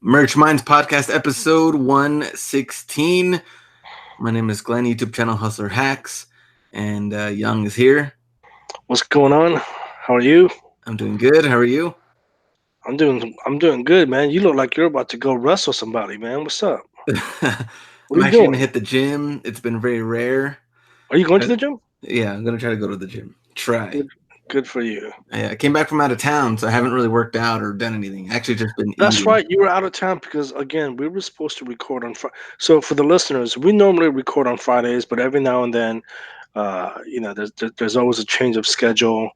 Merch Minds Podcast, episode 116. My name is Glenn, YouTube channel Hustler Hacks, and Young is here. What's going on? How are you? I'm doing good. How are you? I'm doing good, man. You look like you're about to go wrestle somebody, man. What's up? What I'm are you actually going to doing? hit the gym. It's been very rare. Are you going to Uh, the gym? Yeah, I'm going to try to go to the gym. Try. Good, good for you. I came back from out of town, so I haven't really worked out or done anything. Actually, just been That's eating. right. You were out of town because again, we were supposed to record on Friday. So for the listeners, we normally record on Fridays, but every now and then, there's always a change of schedule.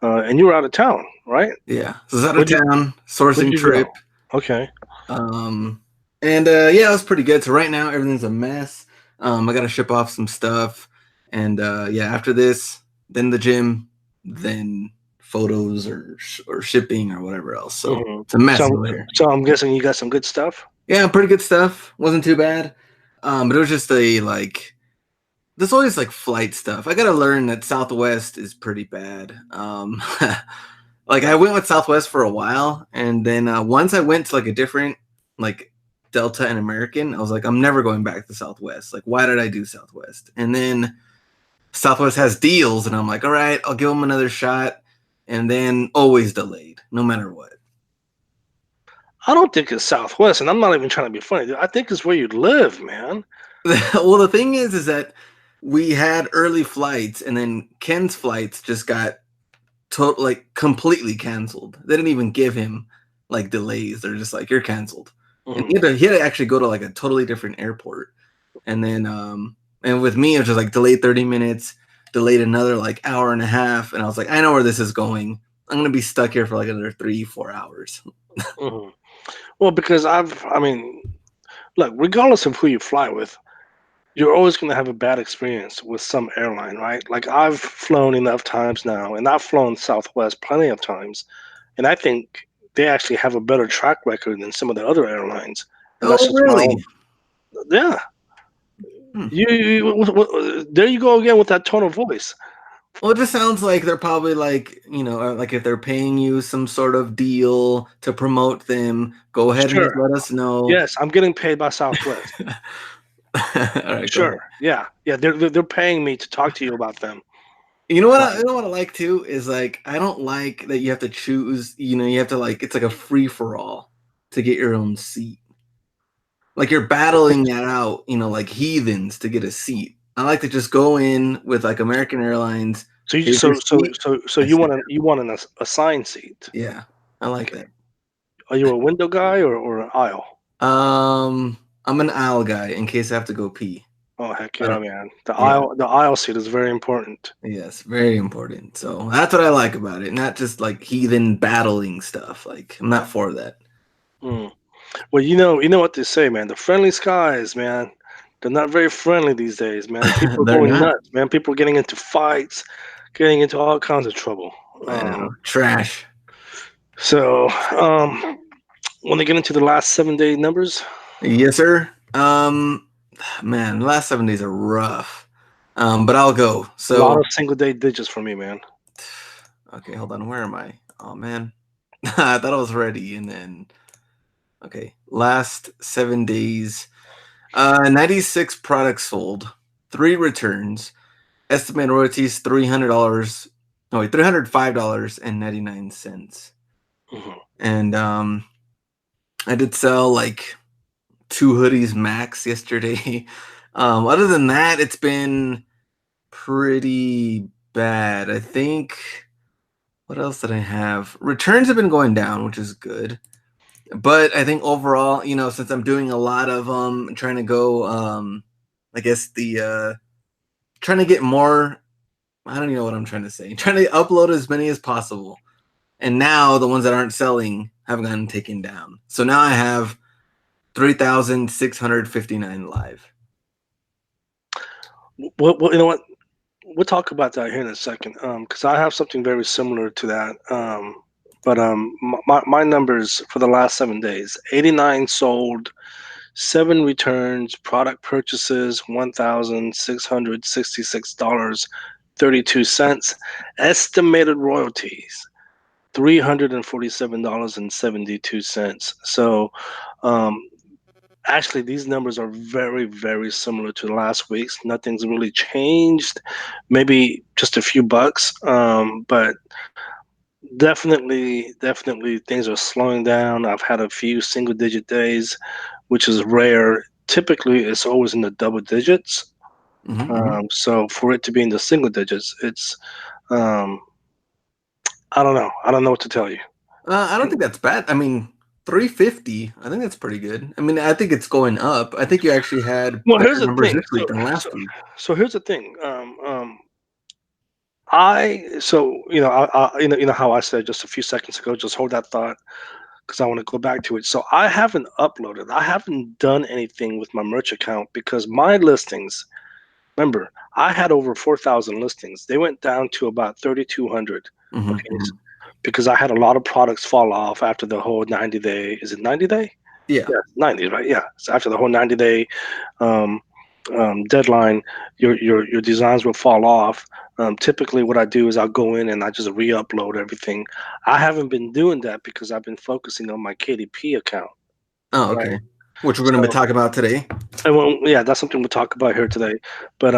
And you were out of town, right? Yeah, so I was out of Where'd you town, Where'd sourcing you go? trip. Okay. Um, and it was pretty good. So right now, everything's a mess. I got to ship off some stuff. And after this, then the gym, then photos or shipping or whatever else. So hmm it's a mess So over here. so I'm guessing you got some good stuff. Yeah, pretty good stuff. Wasn't too bad. But it was just there's always like flight stuff. I got to learn that Southwest is pretty bad. Like I went with Southwest for a while, and then once I went to like a different like Delta and American, I was like, I'm never going back to Southwest. Like, why did I do Southwest? And then Southwest has deals, and I'm like, all right, I'll give them another shot. And then always delayed, no matter what. I don't think it's Southwest, and I'm not even trying to be funny. Dude. I think it's where you live, man. Well, the thing is that we had early flights, and then Ken's flights just got completely canceled. They didn't even give him like delays. They're just like, you're canceled. And hmm he had to actually go to like a totally different airport. And then and with me it was just like delayed 30 minutes, delayed another like hour and a half, and I was like, I know where this is going. I'm gonna be stuck here for like another 3-4 hours. hmm Well, because I mean, look, regardless of who you fly with, you're always going to have a bad experience with some airline, right? Like I've flown enough times now, and I've flown Southwest plenty of times, and I think they actually have a better track record than some of the other airlines. And that's Oh just my really? own. Yeah, Hmm. there you go again with that tone of voice. Well, it just sounds like they're probably like, like if they're paying you some sort of deal to promote them, go ahead and just Sure. let us know. Yes, I'm getting paid by Southwest. All right, go ahead. Sure. Yeah. Yeah. They're paying me to talk to you about them. You know what I like too is like I don't like that you have to choose. You have to like it's like a free for all to get your own seat. Like you're battling that out, like heathens to get a seat. I like to just go in with like American Airlines. So you Here's so your so seat. so so I sit you want an assigned seat. Yeah, I like Okay. that. Are you a window guy or an aisle? I'm an aisle guy in case I have to go pee. Oh heck But yeah, man. yeah, The aisle seat is very important. yes, very important. So that's what I like about it. Not just like heathen battling stuff. Like I'm not for that. Mm. Well, you know what they say, man. The friendly skies, man. They're not very friendly these days, man. People are They're going not. nuts, man. People are getting into fights, getting into all kinds of trouble. I Um, know. Trash. so, when they get into the last 7 day numbers, Yes, sir. Man, the last 7 days are rough. But I'll go. a lot So, of single day digits for me, man. okay, hold on. Where am I? Oh man, I thought I was ready. And then, okay, last 7 days. 96 products sold, 3 returns. Estimated royalties $300. No, wait, $305.99. hmm And I did sell like 2 hoodies max yesterday. Other than that, it's been pretty bad. I think what else did I have? Returns have been going down, which is good. But I think overall, since I'm doing a lot of trying to go I guess the trying to get more, I don't even know what I'm trying to say. Trying to upload as many as possible. And now the ones that aren't selling have gotten taken down. So now I have 3,659 live. Well, you know what? We'll talk about that here in a second, because I have something very similar to that. My numbers for the last 7 days: 89 sold, 7 returns, product purchases $1,666.32, estimated royalties $347.72. So Um, Actually, these numbers are very, very similar to last week's. Nothing's really changed. Maybe just a few bucks, but definitely things are slowing down. I've had a few single-digit days, which is rare. Typically, it's always in the double digits. Hmm. So for it to be in the single digits, it's um, I don't know. I don't know what to tell you. I don't think that's bad. I mean, 350. I think that's pretty good. I mean, I think it's going up. I think you actually had Well, here's better the numbers thing. this week than last week. So here's the thing. You know how I said just a few seconds ago. Just hold that thought because I want to go back to it. So I haven't uploaded. I haven't done anything with my merch account because my listings. Remember, I had over 4,000 listings. They went down to about 3,200. Hmm. Okay, Hmm. because I had a lot of products fall off after the whole 90-day. Is it 90-day? Yeah. Yeah, 90, right? Yeah. So after the whole 90-day um, deadline, your designs will fall off. Typically, what I do is I'll go in and I just re-upload everything. I haven't been doing that because I've been focusing on my KDP account, Oh, right? okay. Which we're going to be So, talking about today. and well, yeah, that's something we'll talk about here today. But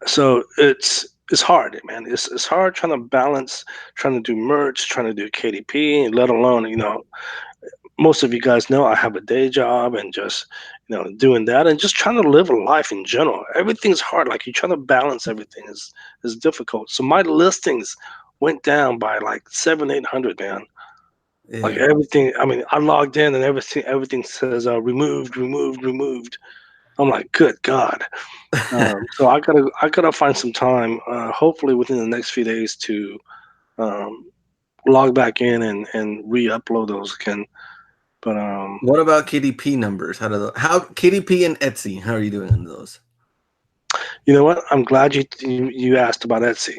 so it's hard, man. It's hard trying to balance, trying to do merch, trying to do KDP, and let alone most of you guys know I have a day job and just doing that and just trying to live a life in general. Everything's hard. Like you're trying to balance everything is difficult. So my listings went down by like 700-800, man. Like Yeah. everything. I mean, I logged in and everything says removed, removed, removed. I'm like, good God. So I gotta find some time, hopefully within the next few days to um, log back in and re-upload those again. But What about KDP numbers? How KDP and Etsy? How are you doing on those? you know what? I'm glad you asked about Etsy.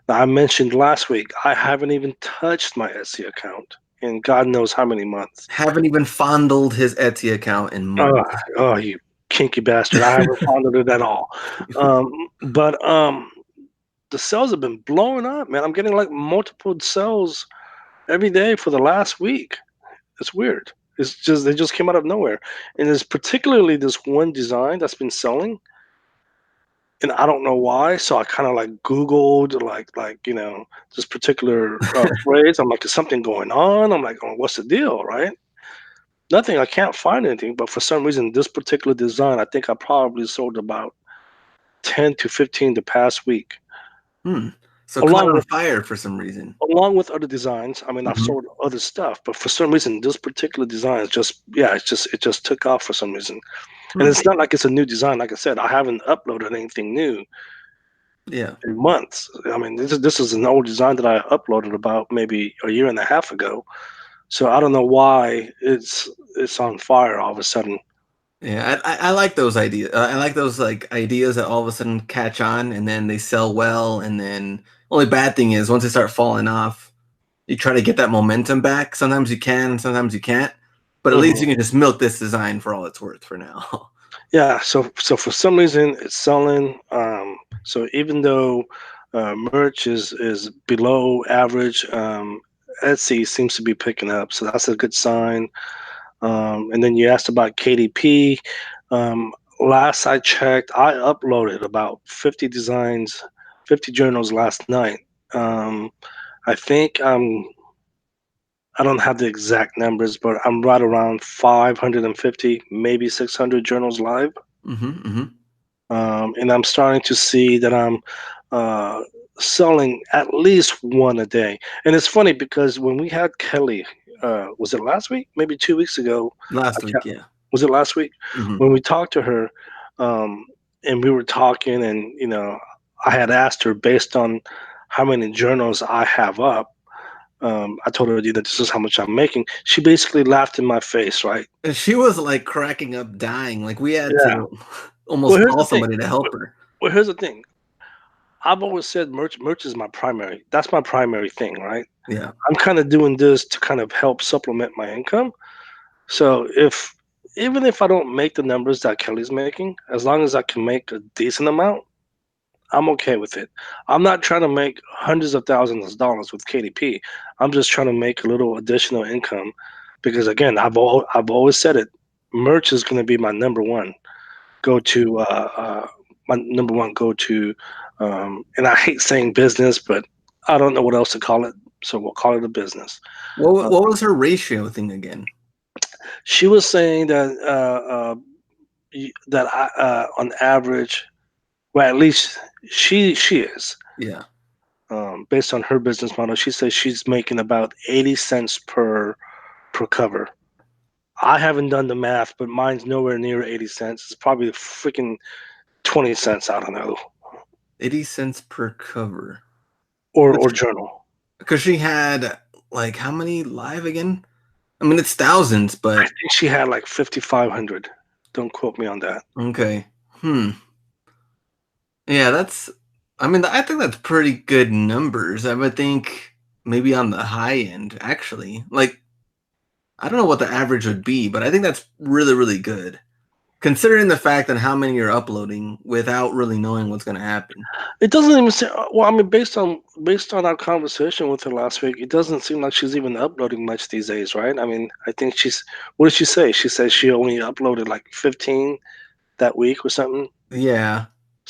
Now, I mentioned last week I haven't even touched my Etsy account in God knows how many months. Haven't even fondled his Etsy account in Oh, months. oh, you kinky bastard! I haven't found it at all. Um, but the sales have been blowing up, man. I'm getting like multiple sales every day for the last week. It's weird. It's just they just came out of nowhere, and there's particularly this one design that's been selling, and I don't know why. So I kind of like Googled this particular phrase. I'm like, is something going on? I'm like, oh, what's the deal, right? Nothing. I can't find anything. But for some reason, this particular design, I think I probably sold about 10 to 15 the past week, Hmm. So caught along on with fire for some reason. other designs. I mean, I've Hmm. sold other stuff, but for some reason, this particular design is just it just took off for some reason. And Hmm. it's not like it's a new design. Like I said, I haven't uploaded anything new Yeah. in months. I mean, this is an old design that I uploaded about maybe a year and a half ago. So I don't know why it's on fire all of a sudden. Yeah, I like those ideas. I like those like ideas that all of a sudden catch on and then they sell well. And then only bad thing is once they start falling off, you try to get that momentum back. Sometimes you can, and sometimes you can't. But at least Hmm. you can just milk this design for all it's worth for now. Yeah. So for some reason it's selling. So even though merch is below average, Etsy seems to be picking up. So that's a good sign. And then you asked about KDP. Um, Last I checked, I uploaded about 50 designs, 50 journals last night. Um, I think I don't have the exact numbers, but I'm right around 550, maybe 600 journals live. Hmm. Hmm. And I'm starting to see that I'm uh, selling at least one a day. And it's funny because when we had Kelly, was it last week? Maybe 2 weeks ago. I Last week, can't, yeah. was it last week? Hmm. When we talked to her, um, and we were talking, and I had asked her based on how many journals I have up. I told her that this is how much I'm making. She basically laughed in my face, right? And she was like cracking up, dying. Like we had Yeah. to Well, almost here's call the thing. somebody to help her. Well, here's the thing. I've always said merch is my primary. That's my primary thing, right? Yeah. I'm kind of doing this to kind of help supplement my income. So if even if I don't make the numbers that Kelly's making, as long as I can make a decent amount, I'm okay with it. I'm not trying to make hundreds of thousands of dollars with KDP. I'm just trying to make a little additional income because again, I've always said it. Merch is going to be my number one go to. My number one go to. And I hate saying business, but I don't know what else to call it, so we'll call it a business. Uh, What was her ratio thing again? she was saying that on average, well, at least she is. Yeah. Based on her business model, she says she's making about 80 cents per cover. I haven't done the math, but mine's nowhere near 80 cents. It's probably freaking 20 cents. I don't know. 80 cents per cover. Or journal. Because she had like how many live again? I mean, it's thousands, I but think she had like 5,500. Don't quote me on that. okay. Yeah, I mean, I think that's pretty good numbers. I would think maybe on the high end, actually. Like, I don't know what the average would be, but I think that's really, really good. Considering the fact that how many you're uploading without really knowing what's going to happen. It doesn't even say. Well, I mean, based on our conversation with her last week, it doesn't seem like she's even uploading much these days, right? I mean, I think she's. What did she say? She said she only uploaded like 15 that week or something. Yeah.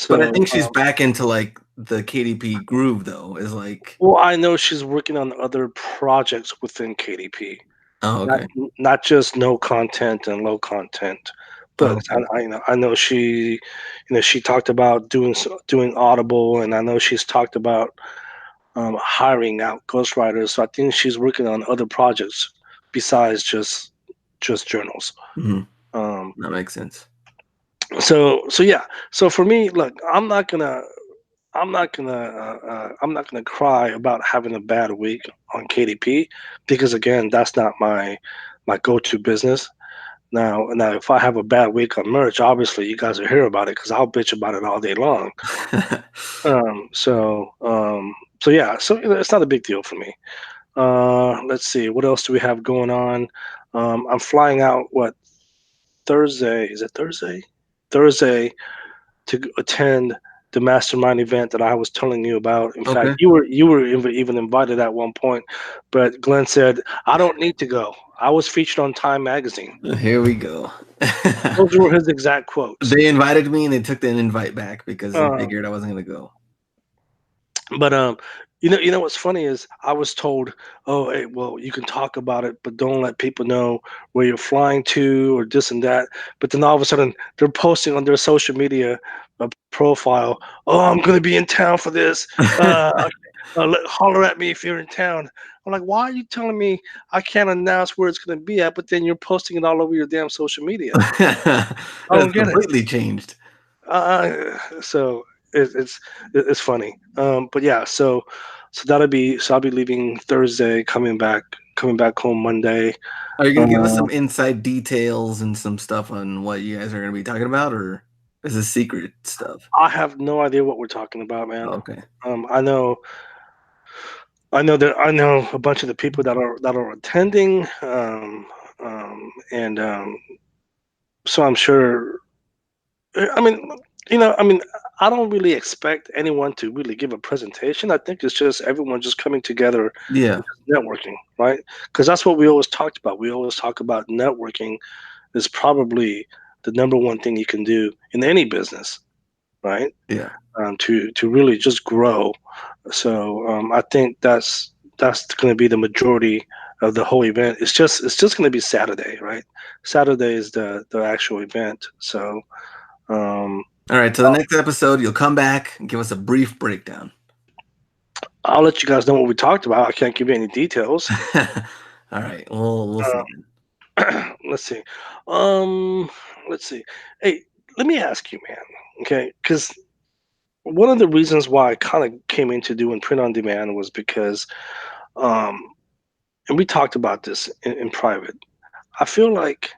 But I So, think she's back into like the KDP groove, though, is like, well, I know she's working on other projects within KDP, oh, not okay. not just no content and low content. But Okay. I know she talked about doing Audible, and I know she's talked about hiring out ghostwriters. So I think she's working on other projects besides just journals. Hmm. Um, That makes sense. so yeah. So for me, look, I'm not gonna cry about having a bad week on KDP because again, that's not my go-to business. Now, if I have a bad week on merch, obviously you guys will hear about it because I'll bitch about it all day long. Um, so um, so yeah, so it's not a big deal for me. Let's see, what else do we have going on? I'm flying out Thursday? Is it Thursday? Thursday to attend the mastermind event that I was telling you about. In fact, Okay. you were even invited at one point, but Glenn said I don't need to go. I was featured on Time Magazine. Here we go. Those were his exact quotes. They invited me and they took the invite back because they Uh, figured I wasn't going to go. but you know what's funny is I was told, oh, hey, well, you can talk about it, but don't let people know where you're flying to or this and that. But then all of a sudden, they're posting on their social media profile, oh, I'm going to be in town for this. Uh, Holler at me if you're in town. I'm like, why are you telling me I can't announce where it's going to be at, but then you're posting it all over your damn social media? I That's don't get it. completely changed. So it's funny. But yeah, so I'll be leaving Thursday, coming back home Monday. Are you going to give us Uh, some inside details and some stuff on what you guys are going to be talking about, or is this secret stuff? I have no idea what we're talking about, man. Okay. Um, I know I know a bunch of the people that are attending, and so I'm sure. I mean, I mean, I don't really expect anyone to really give a presentation. I think it's just everyone just coming together Yeah. and just networking, right? Because that's what we always talked about. We always talk about networking is probably the number one thing you can do in any business, right? Yeah. To really just grow. So I think that's going to be the majority of the whole event. It's just going to be Saturday, right? Saturday is the actual event. So. Um, All right. So the next episode, you'll come back and give us a brief breakdown. I'll let you guys know what we talked about. I can't give you any details. All right. We'll see then. Let's see. Um, let's see. Hey, let me ask you, man. Okay, because one of the reasons why I kind of came into doing print on demand was because, um, and we talked about this in private. I feel like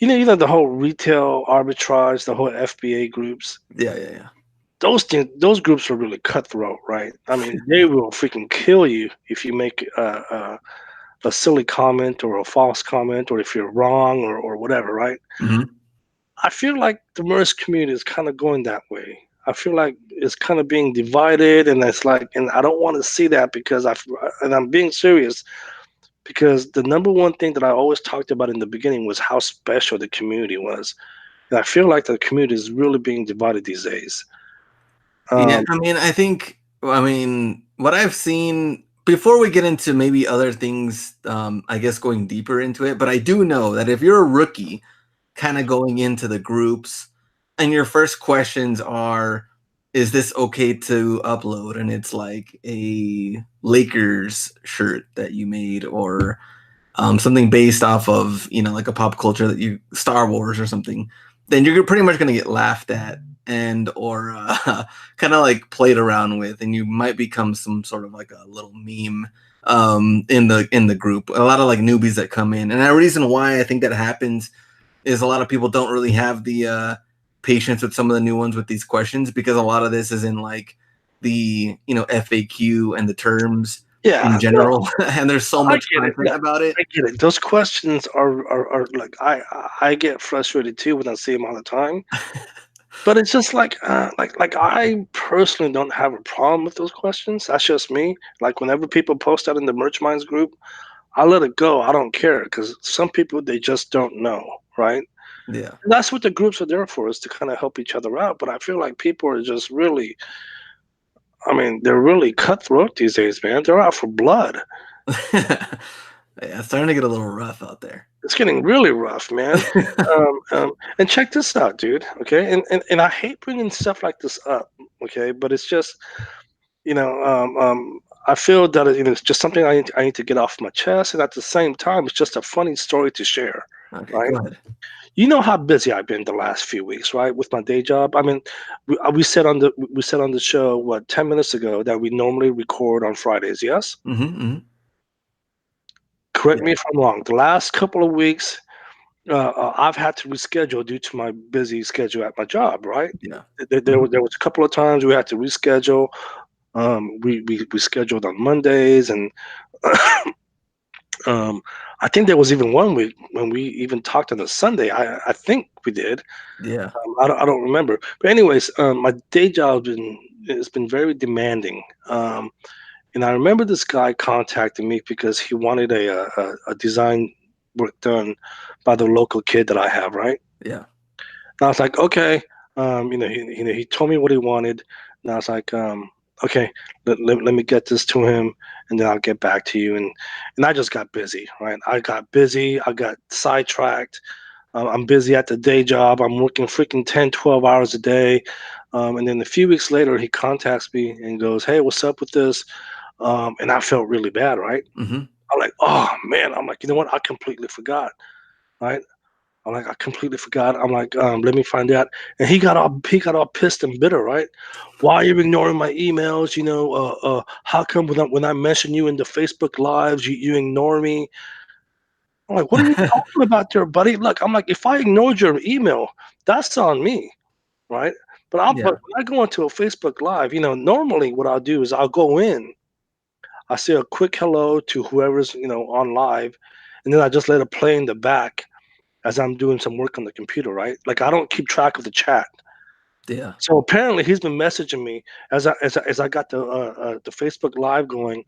the whole retail arbitrage, the whole FBA groups. Yeah. Yeah. Yeah. Those groups are really cutthroat, right? I mean, they will freaking kill you if you make a silly comment or a false comment or if you're wrong or whatever, right? Hmm. I feel like the merge community is kind of going that way. I feel like it's kind of being divided, and it's like, and I don't want to see that because and I'm being serious. because the number one thing that I always talked about in the beginning was how special the community was. And I feel like the community is really being divided these days. Yeah, Um, I mean, what I've seen before we get into maybe other things, I guess going deeper into it, but I do know that if you're a rookie kind of going into the groups and your first questions are, is this okay to upload? And it's like a Lakers shirt that you made or something based off of, like a pop culture Star Wars or something, then you're pretty much going to get laughed at and or kind of like played around with, and you might become some sort of like a little meme in the group. A lot of like newbies that come in, and the reason why I think that happens is a lot of people don't really have the patience with some of the new ones with these questions, because a lot of this is in like the FAQ and the terms in yeah, no, general, and there's so I much get it. content Yeah, about it. I get it. Those questions are like I get frustrated too when I see them all the time. But it's just like I personally don't have a problem with those questions. That's just me. Like whenever people post that in the Merch Minds group, I let it go. I don't care because some people they just don't know, right? Yeah. And that's what the groups are there for, is to kind of help each other out. But I feel like people are just really, I mean, they're really cutthroat these days, man. They're out for blood. Yeah, it's starting to get a little rough out there. It's getting really rough, man. And check this out, dude. Okay, and I hate bringing stuff like this up. Okay, but it's just I feel that it's just something I need to get off my chest, and at the same time, it's just a funny story to share, Okay, right? go ahead. You know how busy I've been the last few weeks, right, with my day job. I mean, we said on the show what 10 minutes ago that we normally record on Fridays. Yes, Mhm, mhm. correct Yeah, me if I'm wrong. The last couple of weeks, I've had to reschedule due to my busy schedule at my job. Right, yeah. there Mhm. there was a couple of times we had to reschedule. We scheduled on Mondays, and um, I think there was even one week when we even talked on a Sunday. I think we did. Yeah, I don't remember. But anyways, my day job has been very demanding. And I remember this guy contacting me because he wanted a design work done by the local kid that I have, right? yeah. And I was like, okay. He told me what he wanted, and I was like, okay, let me get this to him, and then I'll get back to you. And I just got busy, right? I got busy. I got sidetracked. I'm busy at the day job. I'm working freaking 10, 12 hours a day. And then a few weeks later, he contacts me and goes, hey, what's up with this? And I felt really bad, right? Mhm. I'm like, oh man. I'm like, you know what? I completely forgot, right? I'm like, I completely forgot. I'm like, let me find out. And he got all pissed and bitter, right? Why are you ignoring my emails? How come when I mention you in the Facebook lives, you ignore me? I'm like, what are you talking about there, buddy? Look, I'm like, if I ignored your email, that's on me, right? But Yeah, when I go into a Facebook live, normally what I'll do is I'll go in, I say a quick hello to whoever's on live, and then I just let it play in the back as I'm doing some work on the computer, right? Like I don't keep track of the chat. yeah, So apparently he's been messaging me as I got the Facebook live going,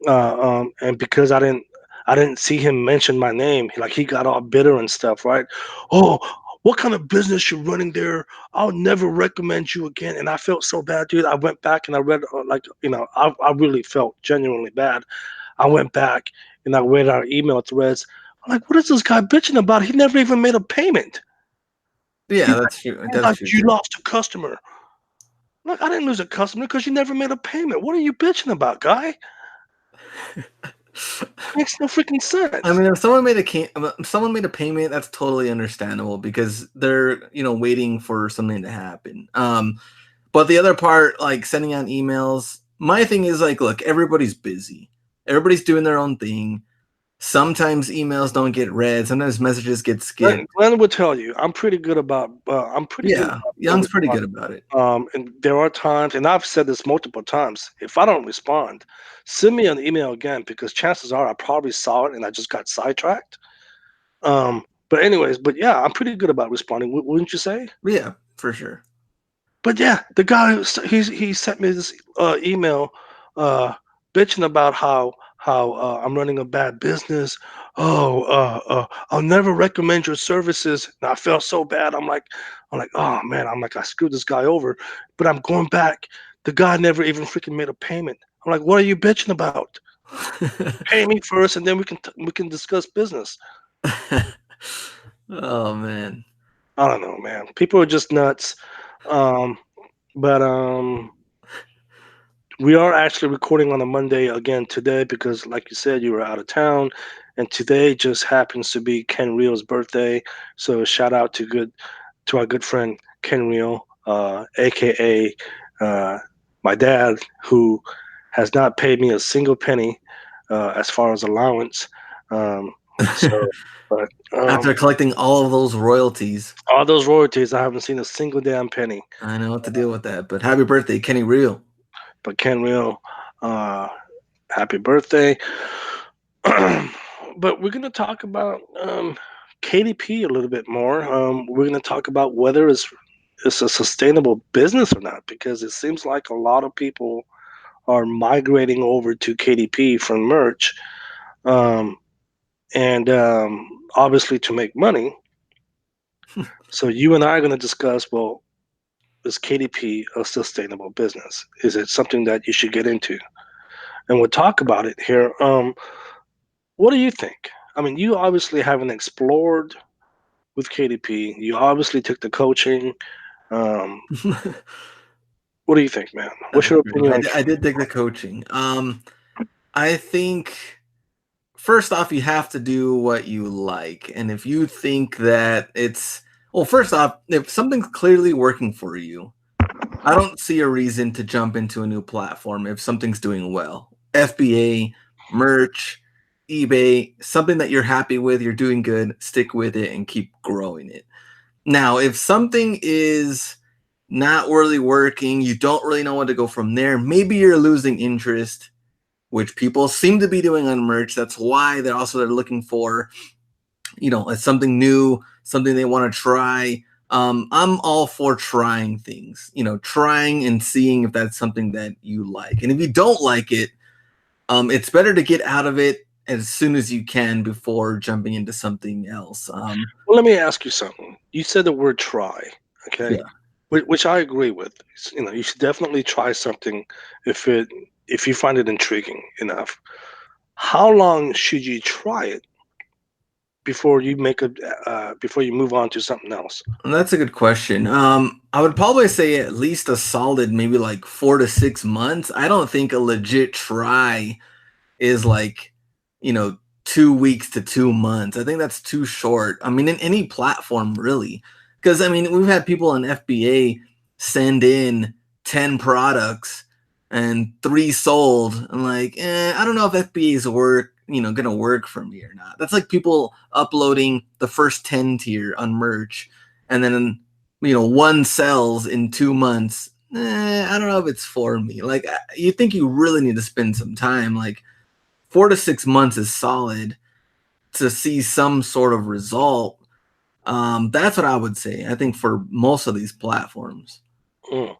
and because I didn't see him mention my name, like he got all bitter and stuff, right? Oh, what kind of business you running there? I'll never recommend you again. And I felt so bad, dude. I went back and I read I really felt genuinely bad. I went back and I read our email threads. I'm like, what is this guy bitching about? He never even made a payment. yeah. He's That's true. He's That's like, true "You too. lost a customer." Look, I didn't lose a customer because you never made a payment. What are you bitching about, guy? Makes no freaking I sense. mean, if someone made a payment, that's totally understandable because they're waiting for something to happen. But the other part, like sending out emails, my thing is like, look, everybody's busy. Everybody's doing their own thing. Sometimes emails don't get read. Sometimes messages get Glenn, skipped. Glenn would tell you, I'm pretty good Yeah, about Young's pretty responding. good about it. And there are times, and I've said this multiple times, if I don't respond, send me an email again because chances are I probably saw it and I just got sidetracked. But anyways, but yeah, I'm pretty good about responding, wouldn't you say? Yeah, for sure. But yeah, the guy he sent me this email, uh, bitching about how I'm running a bad business. Oh, I'll never recommend your services. And I felt so bad. I'm like, oh man, I'm like, I screwed this guy over, but I'm going back. The guy never even freaking made a payment. I'm like, what are you bitching about? Pay me first, and then we can discuss business. Oh man. I don't know, man. People are just nuts. Um, but we are actually recording on a Monday again today because, like you said, you were out of town, and today just happens to be Ken Rio's birthday. So shout out to our good friend Ken Rio, aka uh, my dad, who has not paid me a single penny as far as allowance. Um, so, but After collecting all of those royalties, all those royalties, I haven't seen a single damn penny. I know what to deal with that. But happy birthday, Kenny Real. But Ken Rio, uh, happy birthday. But we're going to talk about KDP a little bit more. We're going to talk about whether it's a sustainable business or not, because it seems like a lot of people are migrating over to KDP from merch, um, and obviously to make money. So you and I are going to discuss, well, is KDP a sustainable business? Is it something that you should get into? And we'll talk about it here. What do you think? I mean, you obviously haven't explored with KDP. You obviously took the coaching. Um, what do you think, man? What's That's your true. opinion on I did take the coaching. I think first off, you have to do what you like. And if you think that it's, well, first off, if something's clearly working for you, I don't see a reason to jump into a new platform if something's doing well. FBA, merch, eBay, something that you're happy with, you're doing good, stick with it and keep growing it. Now, if something is not really working, you don't really know what to go from there, maybe you're losing interest, which people seem to be doing on merch. That's why they're looking for, something new, something they want to try. I'm all for trying things, trying and seeing if that's something that you like. And if you don't like it, it's better to get out of it as soon as you can before jumping into something else. Well, let me ask you something. You said the word try, okay? Yeah. Which I agree with. You should definitely try something if it if you find it intriguing enough. How long should you try it before you before you move on to something else? That's a good question. I would probably say at least a solid maybe like 4 to 6 months. I don't think a legit try is like, you know, 2 weeks to 2 months. I think that's too short. I mean, in any platform, really. Because, I mean, we've had people in FBA send in 10 products and 3 sold. And like, I don't know if FBA is going to work for me or not. That's like people uploading the first 10 tier on merch and then, 1 sells in 2 months. I don't know if it's for me. Like, you think you really need to spend some time. Like, 4 to 6 months is solid to see some sort of result. That's what I would say. I think for most of these platforms. Mm,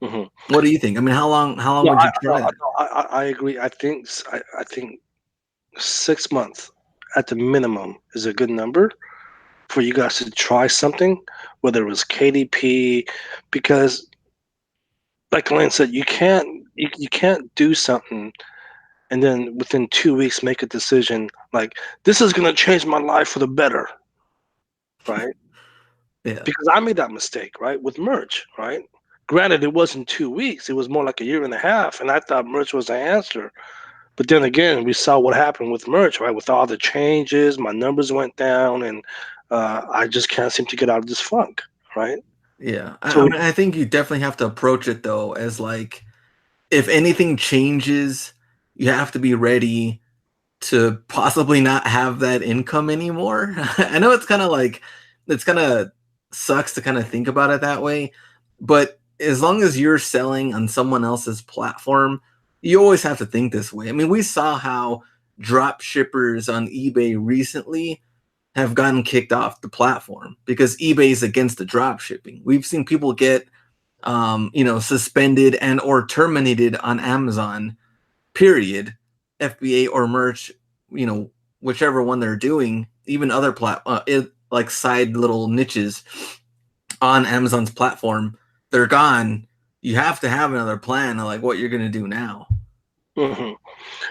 mhm. What do you think? I mean, how long No, would you try that? I agree. I think 6 months at the minimum is a good number for you guys to try something, whether it was KDP, because like Lane said, you can't do something and then within 2 weeks make a decision like this is gonna change my life for the better, right? Yeah. Because I made that mistake, right, with merch, right? Granted, it wasn't 2 weeks; it was more like a year and a half, and I thought merch was the answer. But then again, we saw what happened with merch, right? With all the changes, my numbers went down, and I just can't seem to get out of this funk, right? Yeah. I So mean, I think you definitely have to approach it though as like if anything changes, you have to be ready to possibly not have that income anymore. I know it's kind of sucks to kind of think about it that way, but as long as you're selling on someone else's platform, you always have to think this way. I mean, we saw how drop shippers on eBay recently have gotten kicked off the platform because eBay is against the drop shipping. We've seen people get suspended and or terminated on Amazon, period, FBA or merch, whichever one they're doing, even other like side little niches on Amazon's platform, they're gone. You have to have another plan of like what you're gonna do now. Hmm.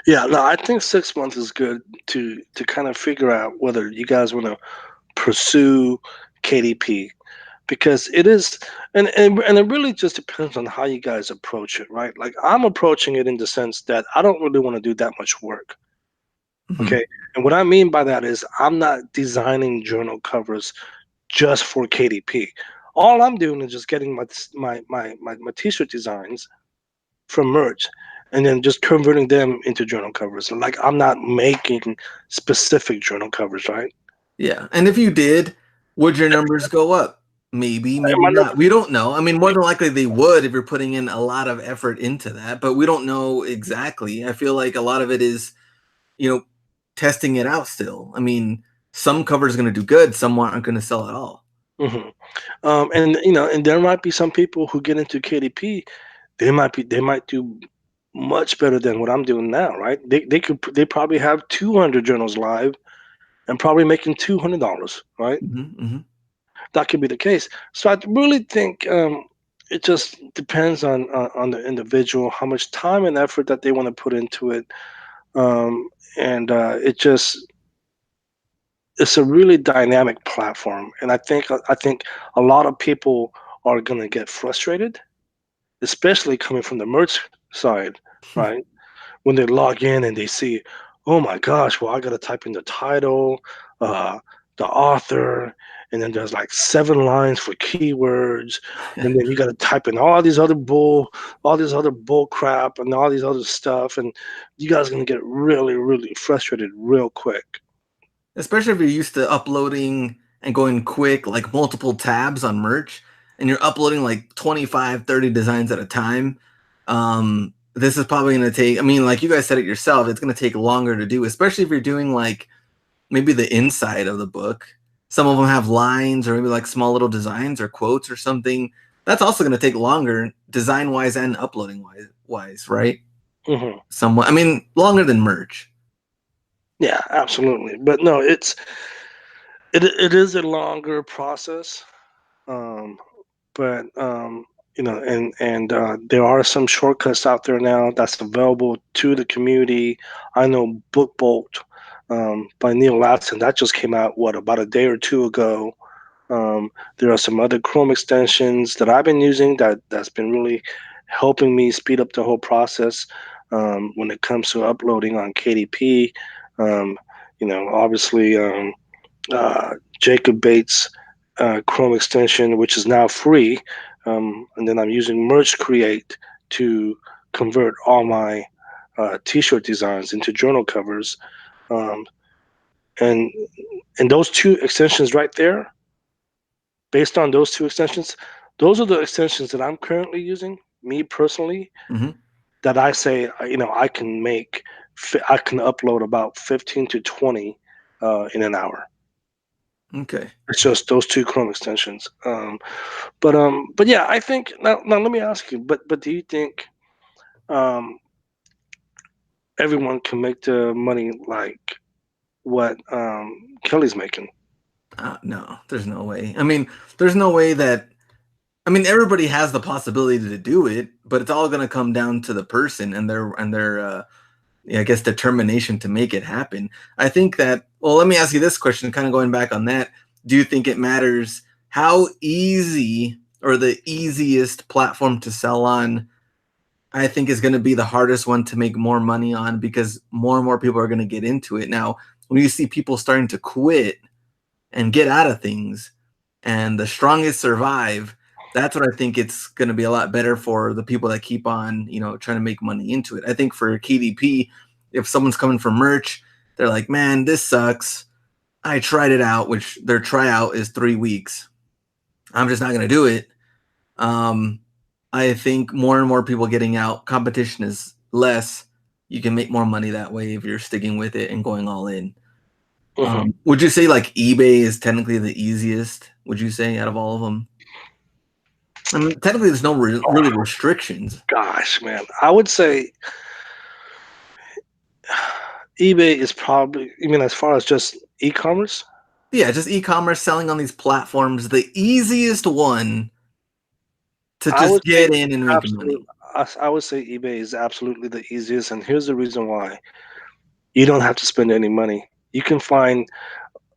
Yeah, no, I think 6 months is good to kind of figure out whether you guys want to pursue KDP, because it is, and it really just depends on how you guys approach it, right? Like I'm approaching it in the sense that I don't really want to do that much work. Mhm. Okay. And what I mean by that is I'm not designing journal covers just for KDP. All I'm doing is just getting my t-shirt designs from merch and then just converting them into journal covers. Like I'm not making specific journal covers, right? Yeah, and if you did, would your numbers go up? Maybe, And maybe my not. We don't know. I mean, more than likely they would if you're putting in a lot of effort into that, but we don't know exactly. I feel like a lot of it is, you know, testing it out still. I mean, some covers are going to do good, some aren't going to sell at all. Mhm. And and there might be some people who get into KDP. They might do much better than what I'm doing now, right? They probably have 200 journals live and probably making $200, right? Mhm, mhm. That could be the case. So I really think it just depends on the individual, how much time and effort that they want to put into it, and it's a really dynamic platform. And I think a lot of people are gonna get frustrated, especially coming from the merch side, right? When they log in and they see, oh my gosh, well, I got to type in the title, uh, the author, and then there's like 7 lines for keywords, and then you got to type in all this other bull crap, and all these other stuff, and you guys are gonna get really, really frustrated real quick. Especially if you're used to uploading and going quick, like multiple tabs on merch, and you're uploading like 25, 30 designs at a time. This is probably going to take, I mean, like you guys said it yourself, it's going to take longer to do, especially if you're doing like maybe the inside of the book. Some of them have lines or maybe like small little designs or quotes or something. That's also going to take longer, design wise and uploading wise, right? Hmm. Somewhat. I mean, longer than merch. Yeah, absolutely. But no, it is a longer process. Um, but and there are some shortcuts out there now that's available to the community. I know Book Bolt by Neil Latson, that just came out about a day or two ago. There are some other Chrome extensions that I've been using that's been really helping me speed up the whole process when it comes to uploading on KDP. Um, Obviously, Jacob Bates Chrome extension, which is now free, and then I'm using Merge Create to convert all my T-shirt designs into journal covers, um, and those two extensions right there, based on those two extensions, those are the extensions that I'm currently using, me personally, Hmm. that I say, I can upload about 15 to 20 in an hour. Okay. It's just those two Chrome extensions. But yeah, I think now let me ask you. But do you think um, everyone can make the money like what Kelly's making? No, there's no way. I mean, there's no way that. I mean, everybody has the possibility to do it, but it's all going to come down to the person and their yeah, I guess determination to make it happen. I think that. Well, let me ask you this question, kind of going back on that. Do you think it matters how easy or the easiest platform to sell on? I think is going to be the hardest one to make more money on because more and more people are going to get into it now. When you see people starting to quit and get out of things and the strongest survive, that's what I think it's going to be a lot better for the people that keep on, trying to make money into it. I think for KDP, if someone's coming for merch, they're like, man, this sucks. I tried it out, which their tryout is 3 weeks. I'm just not going to do it. Um, I think more and more people getting out, competition is less. You can make more money that way if you're sticking with it and going all in. Hmm. Would you say like eBay is technically the easiest? Would you say out of all of them? I mean, technically, there's no really restrictions. Gosh, man, I would say eBay is probably, you mean as far as just e-commerce? Yeah, just e-commerce selling on these platforms, the easiest one to I just would say get in and make absolute. money. I would say eBay is absolutely the easiest, and here's the reason why. You don't have to spend any money. You can find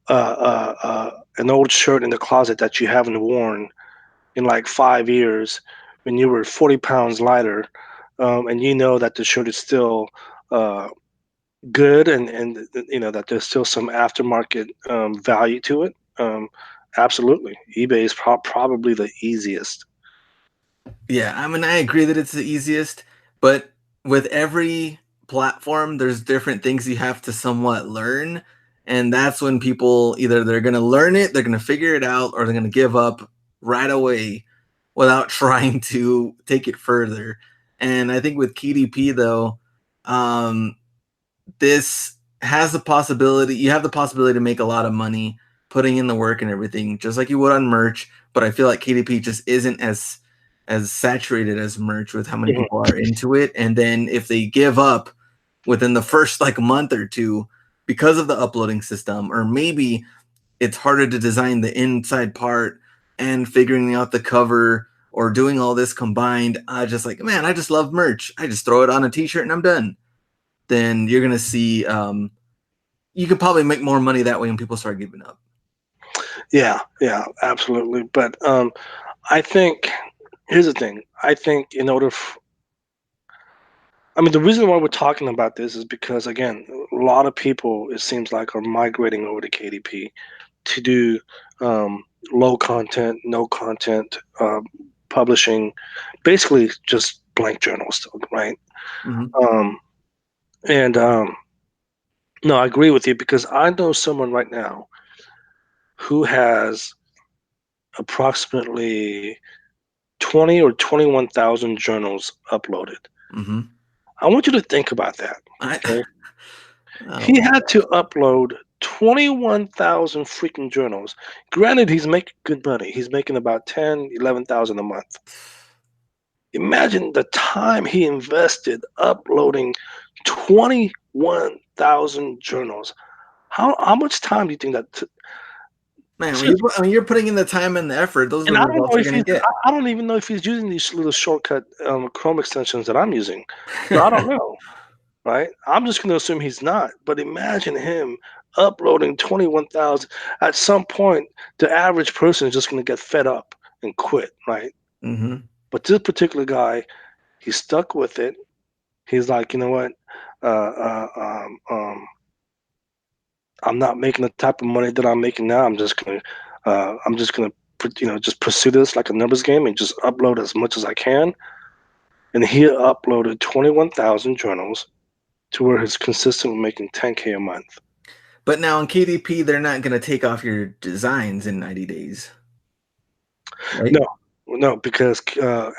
an old shirt in the closet that you haven't worn in like 5 years when you were 40 pounds lighter, and you know that the shirt is still uh, good, and you know that there's still some aftermarket value to it. Absolutely, eBay is probably the easiest. Yeah, I mean, I agree that it's the easiest, but with every platform, there's different things you have to somewhat learn. And that's when people either they're going to learn it, they're going to figure it out, or they're going to give up right away without trying to take it further. And I think with KDP, though, um, this has the possibility, you have the possibility to make a lot of money putting in the work and everything, just like you would on merch. But I feel like KDP just isn't as saturated as merch with how many Mhm. people are into it. And then if they give up within the first like month or two because of the uploading system, or maybe it's harder to design the inside part and figuring out the cover or doing all this combined, I just like, man, I just love merch. I just throw it on a t-shirt and I'm done. Then you're gonna see you could probably make more money that way when people start giving up. Yeah, yeah, absolutely. But I think here's the thing. I think in order, I mean, the reason why we're talking about this is because again, a lot of people it seems like are migrating over to KDP to do low content, no content publishing, basically just blank journals, right? Mm-hmm. Um, and no, I agree with you because I know someone right now who has approximately 20 or 21,000 journals uploaded. Mm-hmm. I want you to think about that. I Okay. oh He my had to gosh. upload 21,000 freaking journals. Granted, he's making good money. He's making about 10, 11,000 a month. Imagine the time he invested uploading 21,000 journals. How much time do you think that took? Man, when Seriously. I mean, you're putting in the time and the effort, those are And the I don't results know you're if gonna he's get. I don't even know if he's using these little shortcut Chrome extensions that I'm using. So I don't know. Right? I'm just going to assume he's not. But imagine him uploading 21,000. At some point, the average person is just going to get fed up and quit, right? Mm-hmm. But this particular guy, he stuck with it. He's like, you know what? Uh, uh, um, um, I'm not making the type of money that I'm making now. I'm just gonna, just pursue this like a numbers game and just upload as much as I can. And he uploaded 21,000 journals to where he's consistently making 10K a month. But now in KDP, they're not gonna take off your designs in 90 days, right? No, no, because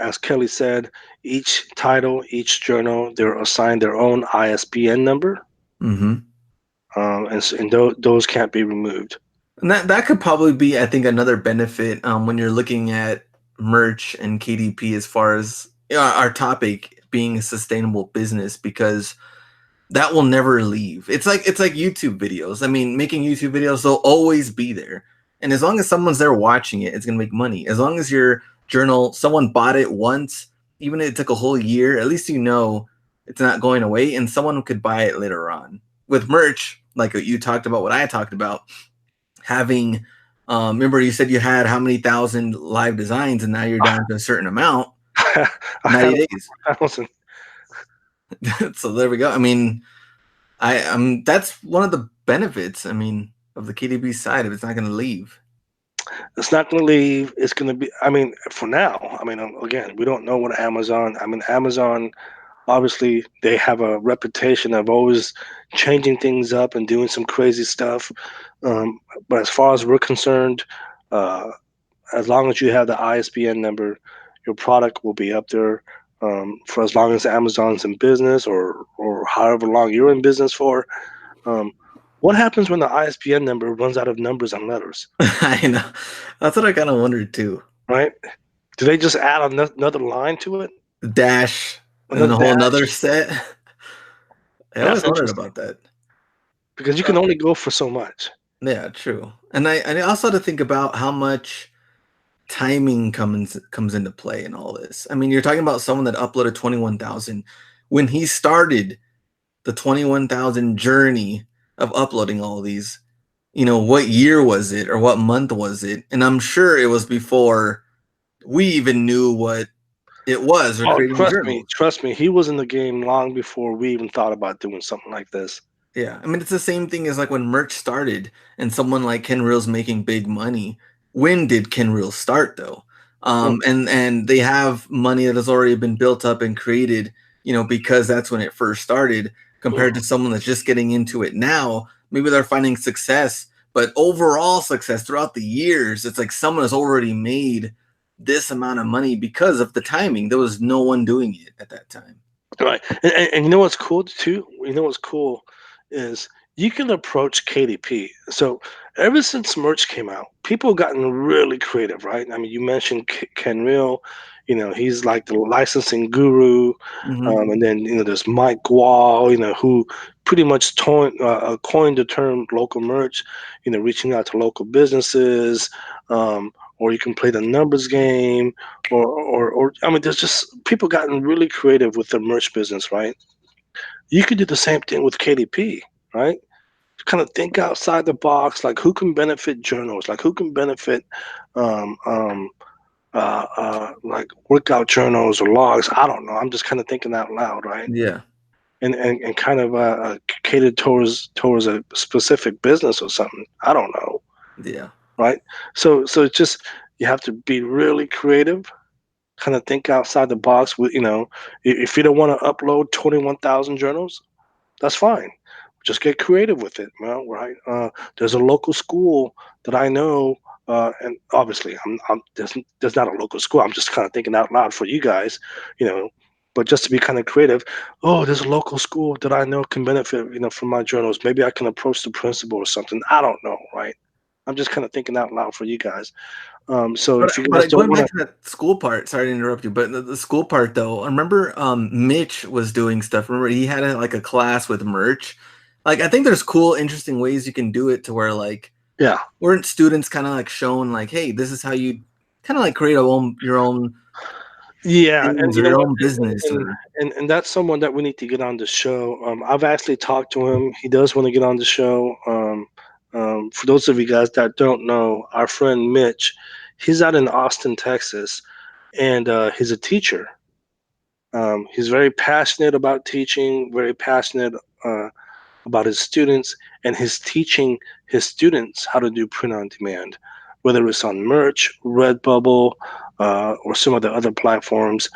as Kelly said, each title, each journal, they're assigned their own ISBN number, Mm-hmm. and those can't be removed. And that could probably be, I think, another benefit when you're looking at merch and KDP as far as our topic being a sustainable business, because that will never leave. It's like YouTube videos. I mean, making YouTube videos, they'll always be there. And as long as someone's there watching it, it's gonna make money. As long as your journal, someone bought it once, even if it took a whole year, at least you know it's not going away and someone could buy it later on. With merch, like what you talked about, what I talked about, having remember you said you had how many thousand live designs and now you're down to a certain amount, I had 90 over days. 4,000. So there we go. I mean, that's one of the benefits, I mean, of the KDB side, if it's not going to leave. It's not going to leave. It's going to be. I mean, for now. I mean, again, we don't know what Amazon. I mean, Amazon obviously they have a reputation of always changing things up and doing some crazy stuff. Um, but as far as we're concerned, uh, as long as you have the ISBN number, your product will be up there for as long as Amazon's in business, or however long you're in business for. Um, what happens when the ISBN number runs out of numbers and letters? I know. That's what I kind of wondered too. Right? Do they just add another line to it? Dash and Another a whole dash? another set. I always That's wondered interesting about that. because you Uh, can only go for so much. yeah, true. And I also had to think about how much timing comes into play in all this. I mean, you're talking about someone that uploaded 21,000 when he started the 21,000 journey of uploading all these. What year was it or what month was it? And I'm sure it was before we even knew what it was or Oh, creating journals. trust me, he was in the game long before we even thought about doing something like this. Yeah, I mean, it's the same thing as like when merch started and someone like Ken Reel's making big money. When did Ken Reel start though? Mm, And they have money that has already been built up and created, because that's when it first started. Compared mm. to someone that's just getting into it now, maybe they're finding success, but overall success throughout the years, it's like someone has already made this amount of money because of the timing. There was no one doing it at that time. Right. And you know what's cool too? You know what's cool is you can approach KDP. So ever since merch came out, people have gotten really creative, right? I mean, you mentioned Ken Real, he's like the licensing guru. Hmm. And then, there's Mike Wall, who pretty much coined the term local merch, reaching out to local businesses. Or you can play the numbers game, or I mean, there's just people gotten really creative with the merch business, right? You could do the same thing with KDP, right? Kind of think outside the box, like who can benefit journals, like who can benefit, um, um, like workout journals or logs. I don't know. I'm just kind of thinking out loud, right? Yeah, And kind of catered towards a specific business or something. I don't know, yeah, right? So it's just you have to be really creative, kind of think outside the box. With if you don't want to upload 21,000 journals, that's fine. Just get creative with it, right? There's a local school that I know, and obviously, there's not a local school. I'm just kind of thinking out loud for you guys, you know. But just to be kind of creative, oh, there's a local school that I know can benefit, from my journals. Maybe I can approach the principal or something. I don't know, right? I'm just kind of thinking out loud for you guys. So but if you guys but don't going want back to, to that school part, sorry to interrupt you, but the school part though, I remember Mitch was doing stuff. Remember he had like a class with merch. Like I think there's cool, interesting ways you can do it to where like yeah. weren't students kind of like shown like, hey, this is how you kind of like create your own Yeah, and things you or know your what? own business And or and that's someone that we need to get on the show. I've actually talked to him. He does want to get on the show. For those of you guys that don't know, our friend Mitch, he's out in Austin, Texas, and he's a teacher. He's very passionate about teaching, very passionate about his students, and he's teaching his students how to do print on demand, whether it's on merch, Redbubble, or some of the other platforms.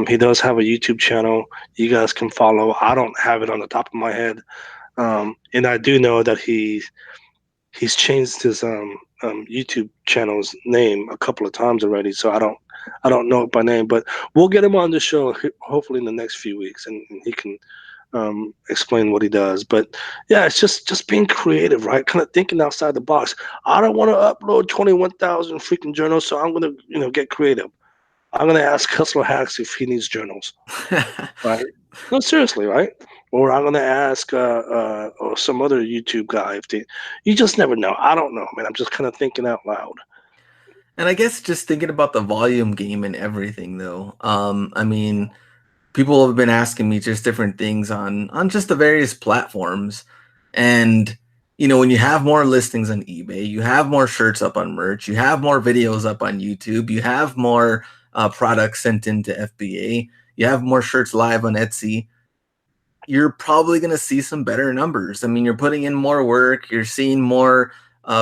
He does have a YouTube channel you guys can follow. I don't have it on the top of my head, and I do know that he's changed his YouTube channel's name a couple of times already. So I don't know it by name, but we'll get him on the show hopefully in the next few weeks, and he can explain what he does. But yeah, it's just being creative, right? Kind of thinking outside the box. I don't want to upload 21,000 freaking journals, so I'm gonna get creative. I'm gonna ask Hustler Hacks if he needs journals, right? No, seriously, right? Or I'm gonna ask or some other YouTube guy if they. You just never know. I don't know, man. I'm just kind of thinking out loud. and I guess just thinking about the volume game and everything though. I mean, people have been asking me just different things on just the various platforms, and when you have more listings on eBay, you have more shirts up on merch, you have more videos up on YouTube, you have more products sent into FBA, you have more shirts live on Etsy, you're probably going to see some better numbers. I mean, you're putting in more work, you're seeing more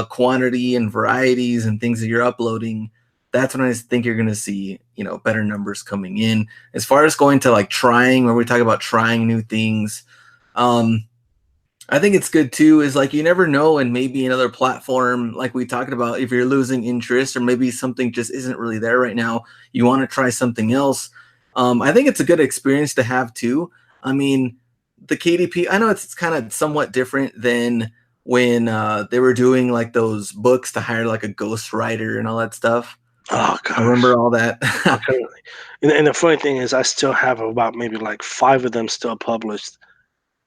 quantity and varieties and things that you're uploading. That's when I think you're going to see, better numbers coming in. As far as going to like trying, where we talk about trying new things, I think it's good too. Is like you never know, and maybe another platform, like we talked about, if you're losing interest or maybe something just isn't really there right now, you want to try something else. I think it's a good experience to have too. I mean, the KDP, I know it's kind of somewhat different than when they were doing like those books to hire like a ghostwriter and all that stuff. Oh I gosh. remember all that. Okay. And the funny thing is, I still have about maybe like five of them still published,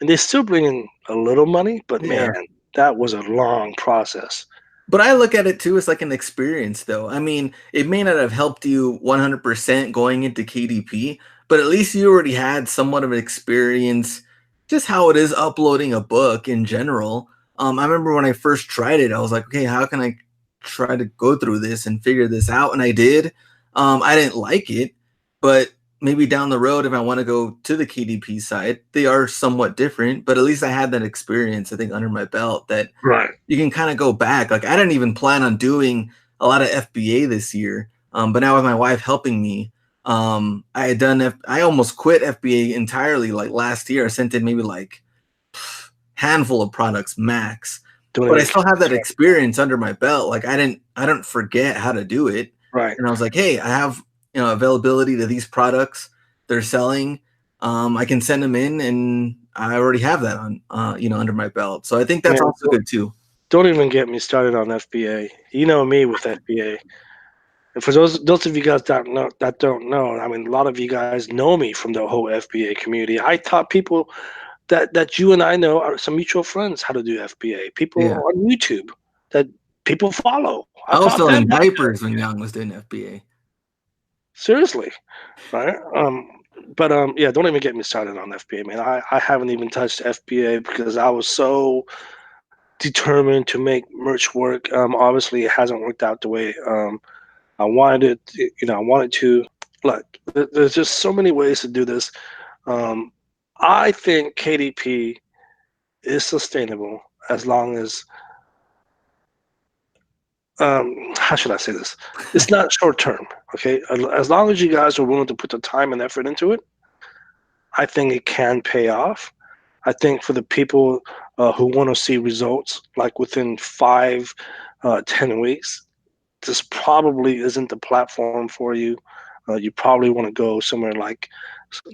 and they still bring in a little money, but man, Yeah. that was a long process. But I look at it too as like an experience, though. I mean, it may not have helped you 100% going into KDP, but at least you already had somewhat of an experience just how it is uploading a book in general. I remember when I first tried it, I was like, okay, how can I try to go through this and figure this out? And I did. I didn't like it, but maybe down the road, if I want to go to the KDP side, they are somewhat different, but at least I had that experience, I think, under my belt that Right. you can kind of go back. Like I didn't even plan on doing a lot of FBA this year, but now with my wife helping me, I had done. I almost quit FBA entirely. Like last year, I sent in maybe like handful of products max, Don't but I even still have that experience under my belt. Like I don't forget how to do it. right. And I was like, hey, I have availability to these products they're selling. I can send them in, and I already have that on under my belt. So I think that's Man, also good too. don't even get me started on FBA. You know me with FBA. And for those of you guys that don't know, I mean, a lot of you guys know me from the whole FBA community. I taught people that you and I know are some mutual friends how to do FBA. People Yeah. on YouTube that people follow. I I was taught them selling how to do it. diapers when Young was doing FBA. Seriously, right? But yeah, don't even get me started on FBA, man. I haven't even touched FBA because I was so determined to make merch work. Obviously, it hasn't worked out the way I wanted it. I wanted to. Like, there's just so many ways to do this. Um, I think KDP is sustainable as long as how should I say this? It's not short term. Okay, as long as you guys are willing to put the time and effort into it, I think it can pay off. I think for the people who want to see results like within 10 weeks, this probably isn't the platform for you. You probably want to go somewhere like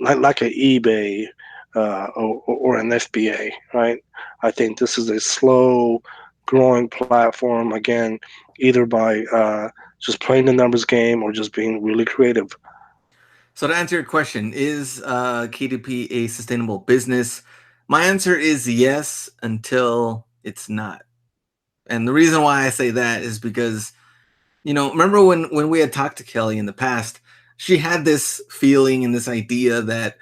an eBay or an FBA, right? I think this is a slow growing platform again, either by just playing the numbers game or just being really creative. So to answer your question, is KDP a sustainable business? My answer is yes until it's not. And the reason why I say that is because, remember when we had talked to Kelly in the past, she had this feeling and this idea that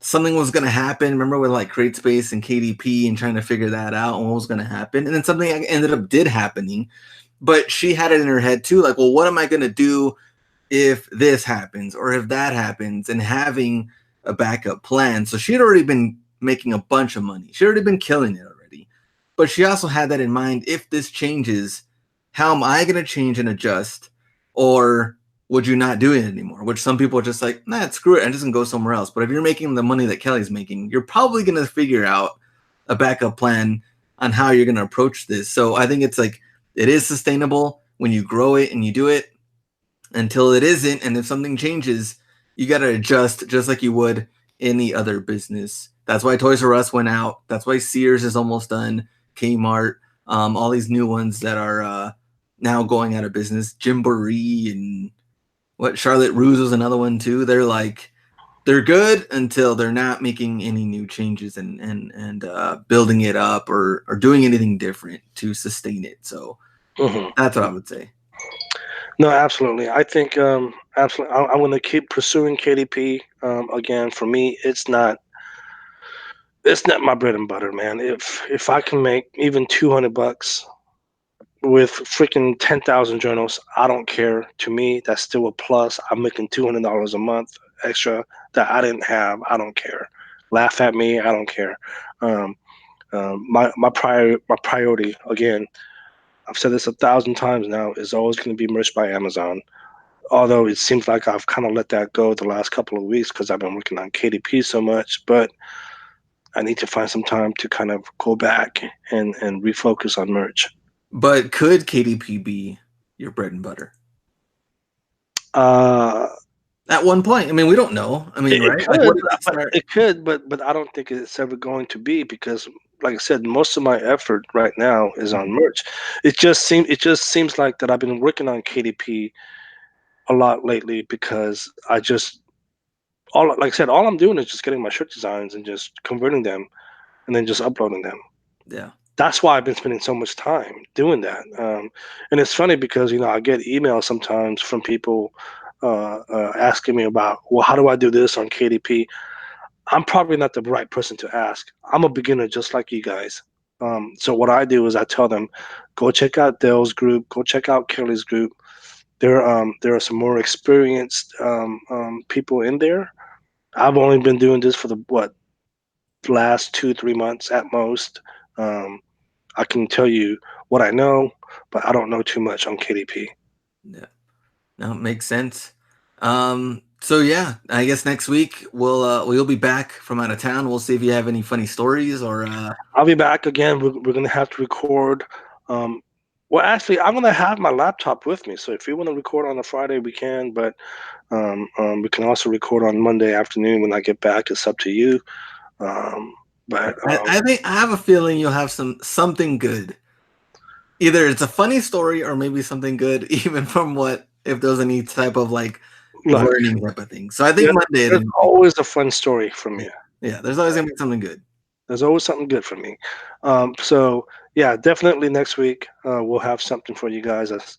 something was going to happen. Remember with like CreateSpace and KDP and trying to figure that out and what was going to happen. And then something ended up did happening, but she had it in her head too. Like, well, what am I going to do if this happens or if that happens, and having a backup plan. So she had already been making a bunch of money. She had already been killing it already. But she also had that in mind. If this changes, how am I going to change and adjust? Or would you not do it anymore? Which some people are just like, nah, screw it. I'm just going to go somewhere else. But if you're making the money that Kelly's making, you're probably going to figure out a backup plan on how you're going to approach this. So I think it's like, it is sustainable when you grow it and you do it, until it isn't. And if something changes, you got to adjust just like you would any other business. That's why Toys R Us went out. That's why Sears is almost done. Kmart, all these new ones that are now going out of business. Gymboree and what Charlotte Russe was another one too. They're good until they're not making any new changes and building it up or doing anything different to sustain it. So Hmm. that's what I would say. No, absolutely. I think absolutely. I'm going to keep pursuing KDP. Again, for me, it's not my bread and butter, man. If I can make even $200 with freaking 10,000 journals, I don't care. To me, that's still a plus. I'm making $200 a month extra that I didn't have. I don't care. Laugh at me. I don't care. Um, my priority again. I've said this 1,000 times now. Is always going to be merged by Amazon. Although it seems like I've kind of let that go the last couple of weeks because I've been working on KDP so much, but I need to find some time to kind of go back and refocus on merch. But could KDP be your bread and butter Uh, at one point? I mean, we don't know. I mean, it right? Like, could, what if it but start? I don't think it's ever going to be because, like I said, most of my effort right now is on merch. It just seems like that I've been working on KDP a lot lately because I just all like I said, all I'm doing is just getting my shirt designs and just converting them. and then just uploading them. Yeah. That's why I've been spending so much time doing that. And it's funny because I get emails sometimes from people asking me about, well, how do I do this on KDP? I'm probably not the right person to ask. I'm a beginner just like you guys. So what I do is I tell them, go check out Dale's group, go check out Kelly's group. There are some more experienced people in there. I've only been doing this for the last 2 3 months at most. Um, I can tell you what I know, but I don't know too much on KDP. Yeah. No, it makes sense. So yeah, I guess next week we'll be back from out of town. We'll see if you have any funny stories or I'll be back again. We're gonna have to record. Um, well, actually, I'm gonna have my laptop with me, so if you want to record on a Friday, we can. But we can also record on Monday afternoon when I get back. It's up to you. Um, but I think I have a feeling you'll have something good. Either it's a funny story or maybe something good, even from what if there's any type of like look, learning type of thing. So I think yeah, Monday there's it'll be always a fun story from yeah. me. Yeah, there's always gonna be something good. There's always something good for me. So yeah, definitely next week we'll have something for you guys, as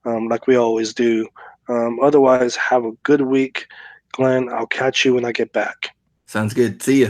like we always do. Otherwise, have a good week, Glenn. I'll catch you when I get back. Sounds good. See ya.